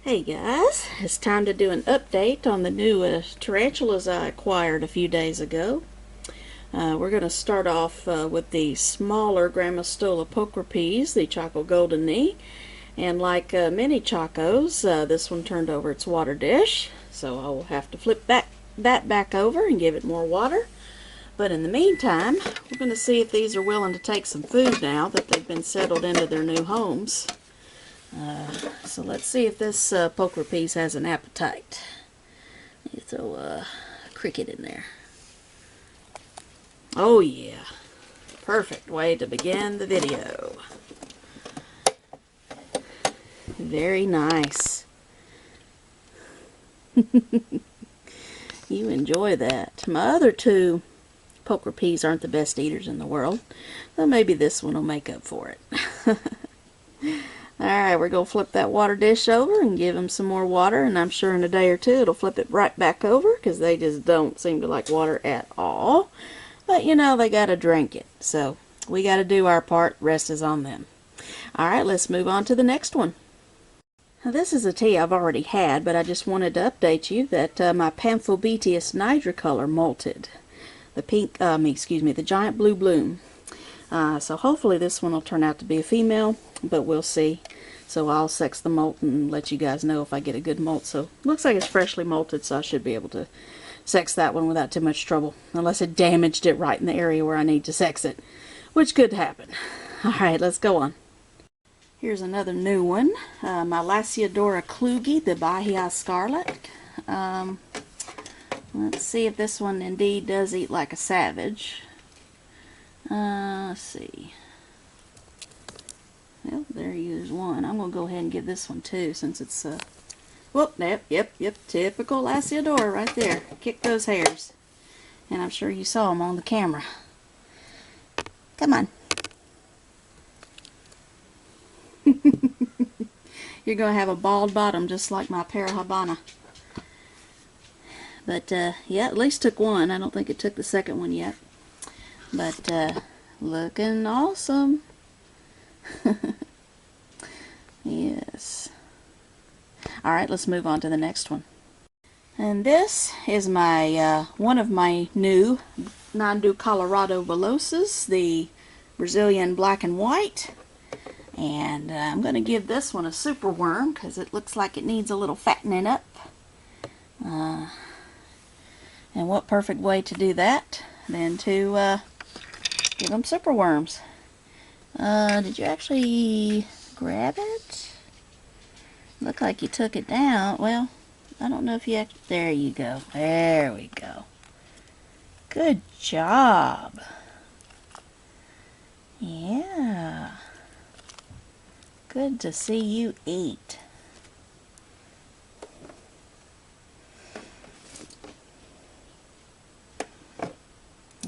Hey guys, it's time to do an update on the new tarantulas I acquired a few days ago. We're going to start off with the smaller Grammostola poker peas, the Choco Golden Knee. And like many Chacos, this one turned over its water dish, so I will have to flip that back over and give it more water. But in the meantime, we're going to see if these are willing to take some food now that they've been settled into their new homes. So let's see if this poker piece has an appetite. You throw a cricket in there. Oh yeah, perfect way to begin the video. Very nice. You enjoy that. My other two poker peas aren't the best eaters in the world, so maybe this one will make up for it. Alright, we're going to flip that water dish over and give them some more water, and I'm sure in a day or two it'll flip it right back over because they just don't seem to like water at all. But you know, they got to drink it, so we got to do our part. Rest is on them. Alright, let's move on to the next one. Now, this is a tea I've already had, but I just wanted to update you that my Pamphobeteus nigrocolor molted. The the giant blue bloom. So hopefully this one will turn out to be a female, but we'll see. So I'll sex the molt and let you guys know if I get a good molt. So looks like it's freshly molted, so I should be able to sex that one without too much trouble, unless it damaged it right in the area where I need to sex it, which could happen. Alright, let's go on. Here's another new one, my Lasiodora Kluge, the Bahia Scarlet. Let's see if this one indeed does eat like a savage. Let's see. Well, there is one. I'm going to go ahead and give this one too, since it's, whoop, yep, typical Lasiodora right there. Kick those hairs. And I'm sure you saw them on the camera. Come on. You're going to have a bald bottom just like my Parahabana. But, yeah, at least took one. I don't think it took the second one yet. But, looking awesome. Yes. Alright, let's move on to the next one. And this is my, one of my new Nandu Colorado Velosas, the Brazilian black and white. And I'm going to give this one a super worm because it looks like it needs a little fattening up. And what perfect way to do that than to give them super worms. Did you actually grab it? Looked like you took it down. Well, I don't know if you actually... There you go. There we go. Good job. Yeah. Good to see you eat.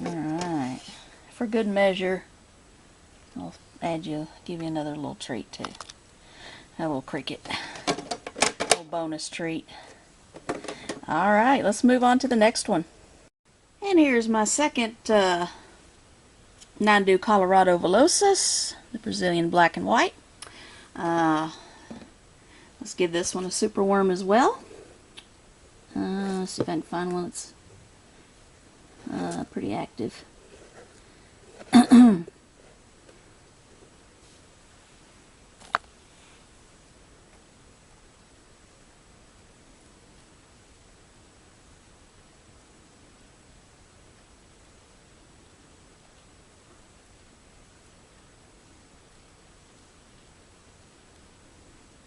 Alright. For good measure, I'll give you another little treat too. A little cricket. A little bonus treat. Alright, let's move on to the next one. And here's my second Nandu Colorado Velosas, the Brazilian black and white. Let's give this one a super worm as well. Let's see if I can find one that's pretty active.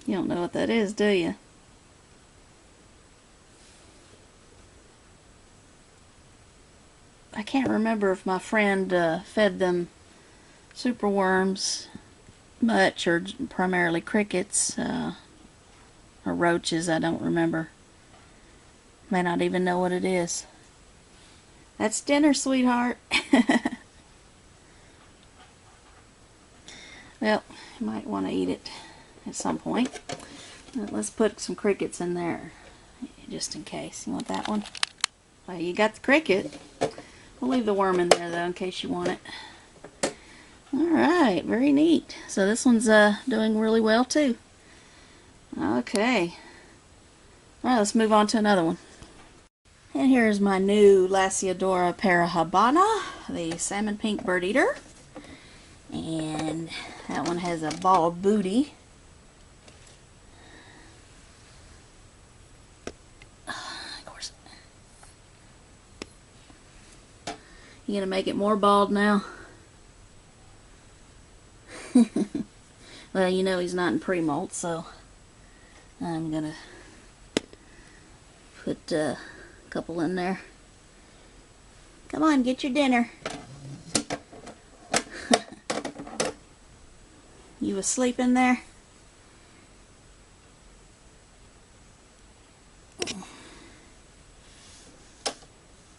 You don't know what that is, do you? I can't remember if my friend fed them super worms much, or primarily crickets, or roaches. I don't remember. May not even know what it is. That's dinner, sweetheart. Well, you might want to eat it at some point. Let's put some crickets in there, just in case. You want that one? Well, you got the cricket. We'll leave the worm in there, though, in case you want it. Alright, very neat. So this one's doing really well too. Okay, Alright, let's move on to another one. And here's my new Lasiodora parahabana, the salmon pink bird eater. And that one has a bald booty. Of course. You gonna make it more bald now? Well, you know he's not in pre-molt, so I'm gonna put a couple in there. Come on, get your dinner. You asleep in there?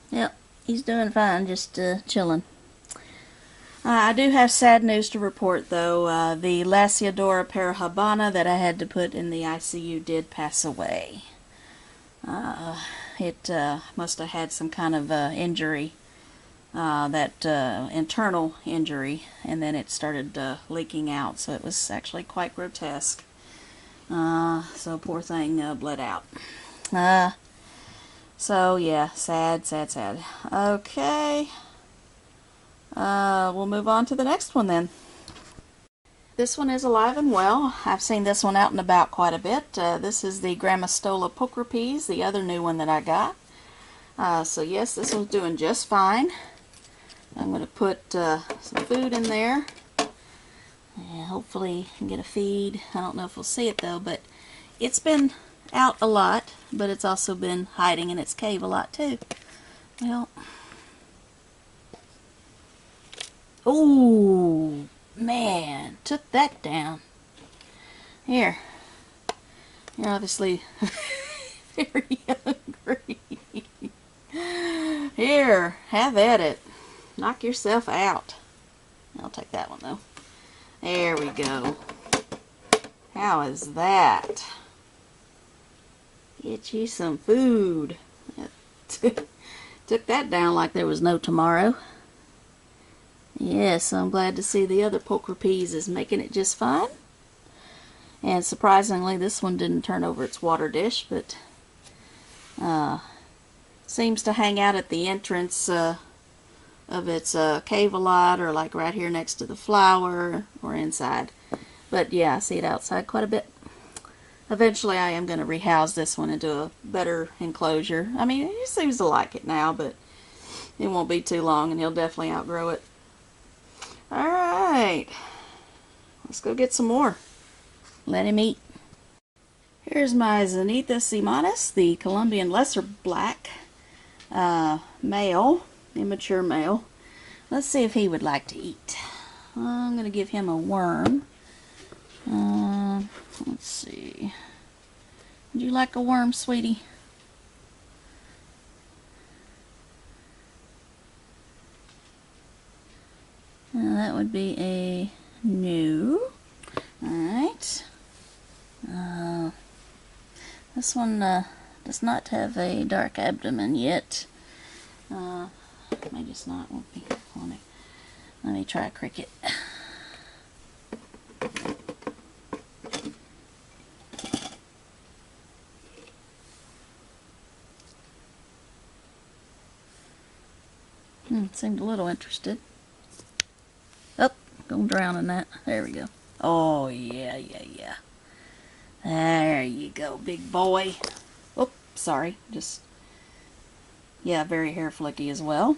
Yep, he's doing fine, just chilling. I do have sad news to report, though. The Lasiodora parahabana that I had to put in the ICU did pass away. It must have had some kind of injury, internal injury, and then it started leaking out, so it was actually quite grotesque. So poor thing bled out. So yeah, sad, sad, sad. Okay. We'll move on to the next one then. This one is alive and well. I've seen this one out and about quite a bit. This is the Grammostola poker peas, the other new one that I got. So yes, this one's doing just fine. I'm going to put some food in there. And hopefully get a feed. I don't know if we'll see it though, but it's been out a lot, but it's also been hiding in its cave a lot too. Well, oh man, took that down. Here, you're obviously very hungry. Here, have at it. Knock yourself out. I'll take that one though. There we go. How is that? Get you some food. Took that down like there was no tomorrow. Yes, I'm glad to see the other poker peas is making it just fine. And surprisingly, this one didn't turn over its water dish, but seems to hang out at the entrance of its cave a lot, or like right here next to the flower, or inside. But yeah, I see it outside quite a bit. Eventually I am going to rehouse this one into a better enclosure. I mean, he seems to like it now, but it won't be too long and he'll definitely outgrow it. Alright, let's go get some more. Let him eat. Here's my Zenithus simanus, the Colombian lesser black male, immature male. Let's see if he would like to eat. I'm going to give him a worm. Let's see. Would you like a worm, sweetie? That would be a no. Alright. This one does not have a dark abdomen yet. May just not. Won't be on it. Let me try a cricket. Seemed a little interested. Oh, gonna drown in that. There we go. Oh, yeah. There you go, big boy. Oh, sorry. Just, yeah, very hair flicky as well.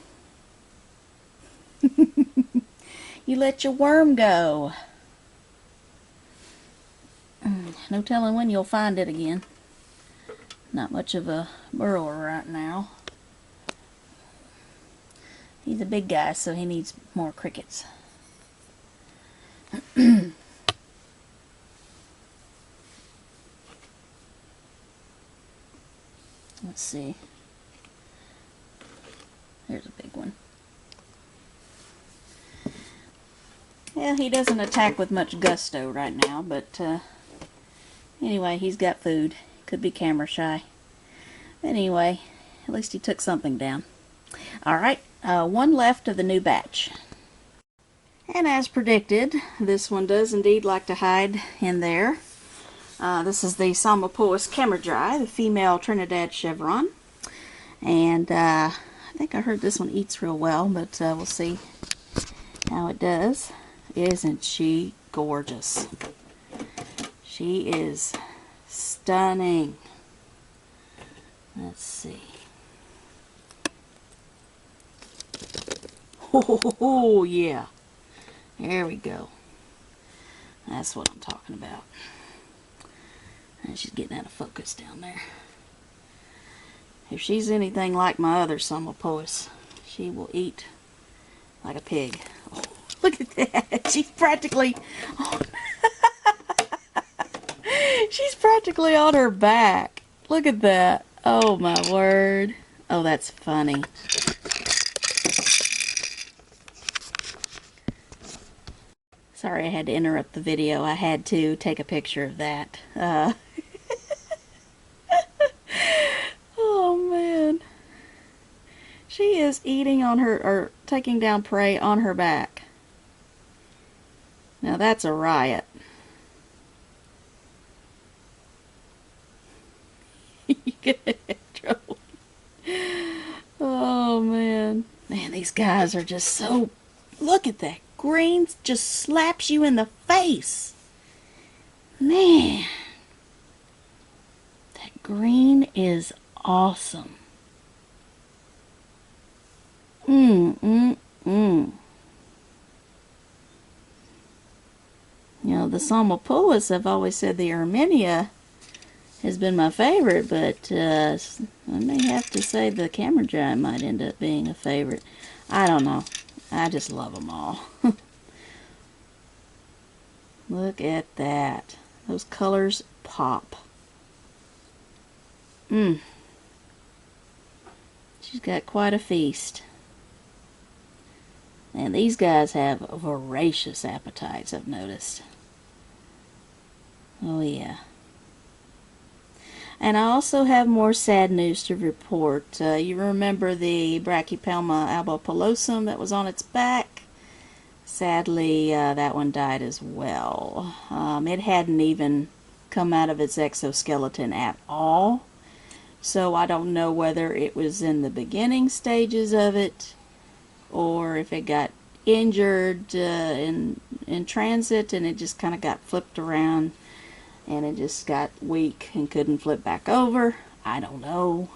You let your worm go. No telling when you'll find it again. Not much of a burrower right now. He's a big guy, so he needs more crickets. Let's see. Here's a big one. Yeah, he doesn't attack with much gusto right now, but anyway, he's got food. Could be camera shy. Anyway, at least he took something down. Alright, one left of the new batch. And as predicted, this one does indeed like to hide in there. This is the Salmon Camera Dry, the female Trinidad chevron. And I think I heard this one eats real well, but we'll see how it does. Isn't she gorgeous? She is stunning. Let's see. Oh, yeah. There we go. That's what I'm talking about. And she's getting out of focus down there. If she's anything like my other Salmon, she will eat like a pig. Oh, look at that. She's practically... Oh, she's practically on her back. Look at that. Oh, my word. Oh, that's funny. Sorry I had to interrupt the video. I had to take a picture of that. Oh, man. She is eating on her, or taking down prey on her back. Now that's a riot. You get in trouble. Oh, man. Man, these guys are just so... Look at that. Green just slaps you in the face. Man. That green is awesome. You know, the Salmon, I've always said the Armenia has been my favorite, but I may have to say the Camera Dry might end up being a favorite. I don't know. I just love them all. Look at that. Those colors pop. She's got quite a feast. And these guys have voracious appetites, I've noticed. Oh, yeah. And I also have more sad news to report. You remember the Brachypelma albopilosum that was on its back? Sadly, that one died as well. It hadn't even come out of its exoskeleton at all. So I don't know whether it was in the beginning stages of it, or if it got injured in transit and it just kind of got flipped around and it just got weak and couldn't flip back over. I don't know.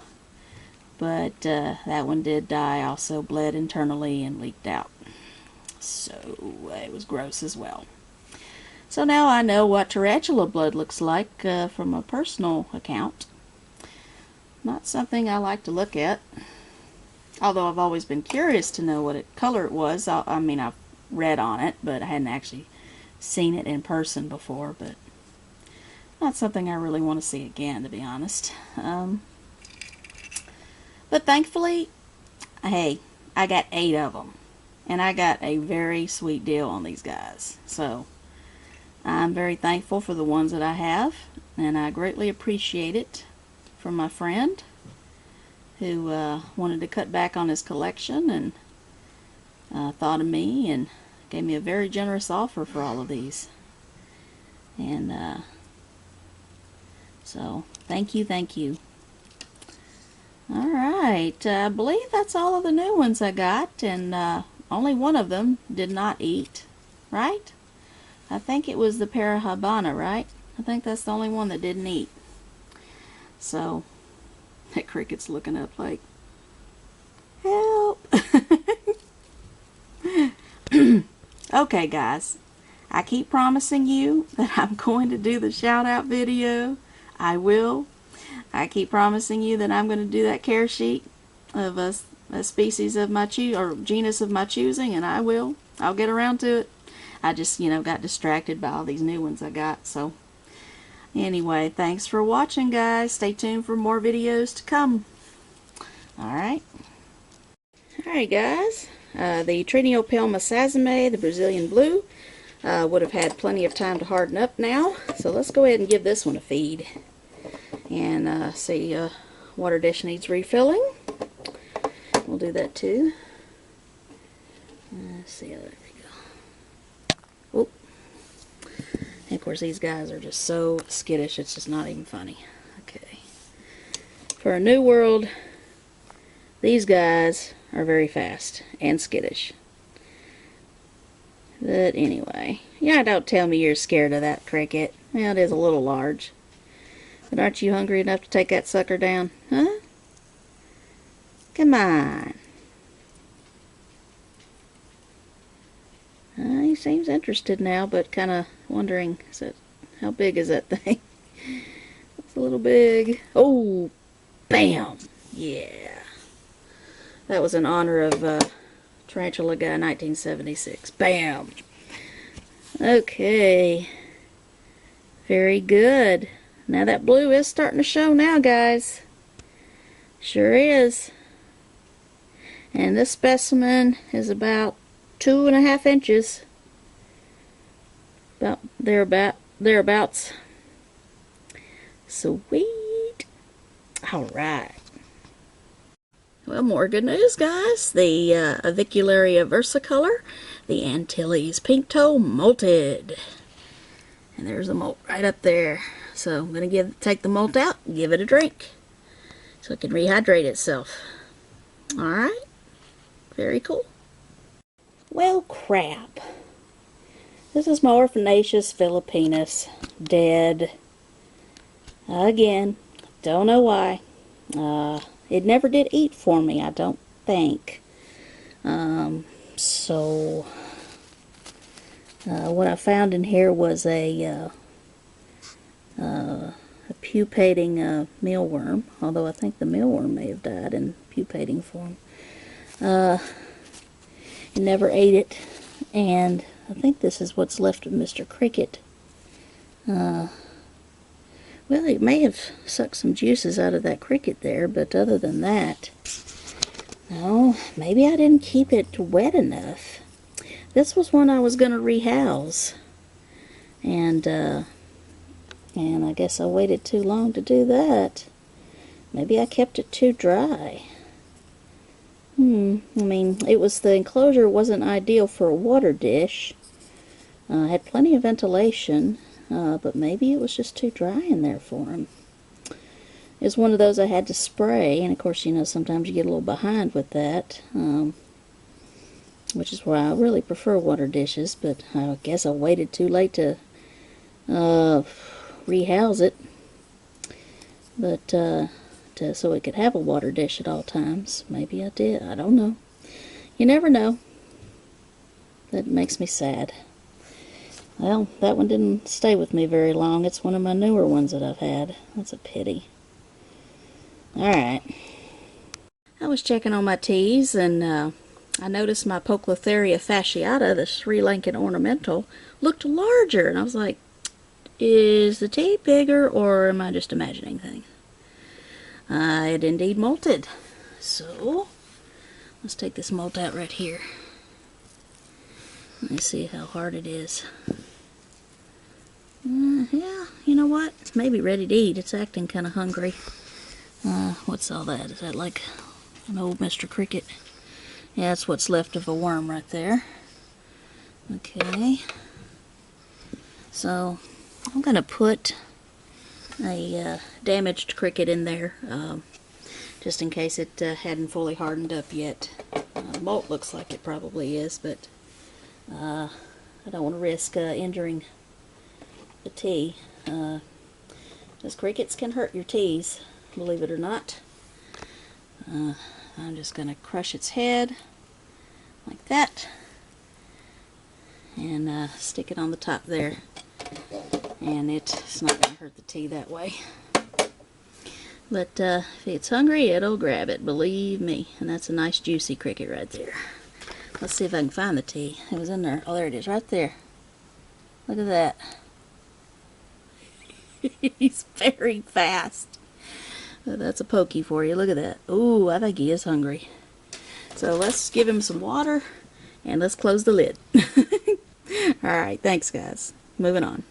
But that one did die, also bled internally and leaked out. So it was gross as well. So now I know what tarantula blood looks like from a personal account. Not something I like to look at. Although I've always been curious to know what color it was. I mean, I've read on it, but I hadn't actually seen it in person before. But not something I really want to see again, to be honest. But thankfully, hey, I got 8 of them. And I got a very sweet deal on these guys. So I'm very thankful for the ones that I have. And I greatly appreciate it from my friend who wanted to cut back on his collection and thought of me and gave me a very generous offer for all of these. And so thank you, thank you. Alright, I believe that's all of the new ones I got, and only one of them did not eat, right? I think it was the Parahabana, right? I think that's the only one that didn't eat. So that cricket's looking up like, help. Okay, guys, I keep promising you that I'm going to do the shout out video. I will. I keep promising you that I'm going to do that care sheet of a species of my or genus of my choosing, and I will. I'll get around to it. I just, got distracted by all these new ones I got. So anyway, thanks for watching, guys. Stay tuned for more videos to come. Alright. Alright, guys. The Trinidad sazime, the Brazilian blue, would have had plenty of time to harden up now. So let's go ahead and give this one a feed. And see, water dish needs refilling. We'll do that too. Let's see, there we go. Oh, I think course, these guys are just so skittish, it's just not even funny. Okay. For a new world, these guys are very fast and skittish. But anyway, yeah, don't tell me you're scared of that cricket. Well, it is a little large. But aren't you hungry enough to take that sucker down? Huh? Come on. He seems interested now, but kind of wondering, how big is that thing? It's a little big. Oh, bam! Yeah. That was in honor of Tarantula Guy 1976. Bam! Okay. Very good. Now that blue is starting to show now, guys. Sure is. And this specimen is about 2.5 inches. About thereabouts. Sweet. Alright. Well, more good news, guys. The Avicularia versicolor, the Antilles pink toe molted. And there's a molt right up there. So I'm going to take the molt out and give it a drink so it can rehydrate itself. Alright. Very cool. Well, crap. This is my Orphanaceous Philippinus. Dead. Again. Don't know why. It never did eat for me, I don't think. So what I found in here was a pupating mealworm, although I think the mealworm may have died in pupating form. It never ate it, and I think this is what's left of Mr. Cricket. Well, it may have sucked some juices out of that cricket there, but other than that, no, maybe I didn't keep it wet enough. This was one I was going to rehouse, and I guess I waited too long to do that. Maybe I kept it too dry. I mean, the enclosure wasn't ideal for a water dish. Had plenty of ventilation, but maybe it was just too dry in there for him. It's one of those I had to spray, and of course, you know, sometimes you get a little behind with that, which is why I really prefer water dishes, but I guess I waited too late to rehouse it, but so it could have a water dish at all times. Maybe I did. I don't know. You never know. That makes me sad. Well, that one didn't stay with me very long. It's one of my newer ones that I've had. That's a pity. Alright. I was checking on my teas, and I noticed my Poecilotheria fasciata, the Sri Lankan ornamental, looked larger. And I was like, is the tea bigger, or am I just imagining things? It indeed molted. So, let's take this molt out right here. Let me see how hard it is. Yeah, you know what? It's maybe ready to eat. It's acting kind of hungry. What's all that? Is that like an old Mr. Cricket? Yeah, that's what's left of a worm right there. Okay. So, I'm going to put a damaged cricket in there, just in case it hadn't fully hardened up yet. Molt looks like it probably is, but I don't want to risk injuring the tea. Those crickets can hurt your teas, believe it or not. I'm just going to crush its head like that and stick it on the top there. And it's not going to hurt the tea that way. But if it's hungry, it'll grab it, believe me. And that's a nice juicy cricket right there. Let's see if I can find the tea. It was in there. Oh, there it is, right there. Look at that. He's very fast. That's a pokey for you. Look at that. Ooh, I think he is hungry. So let's give him some water, and let's close the lid. Alright, thanks guys. Moving on.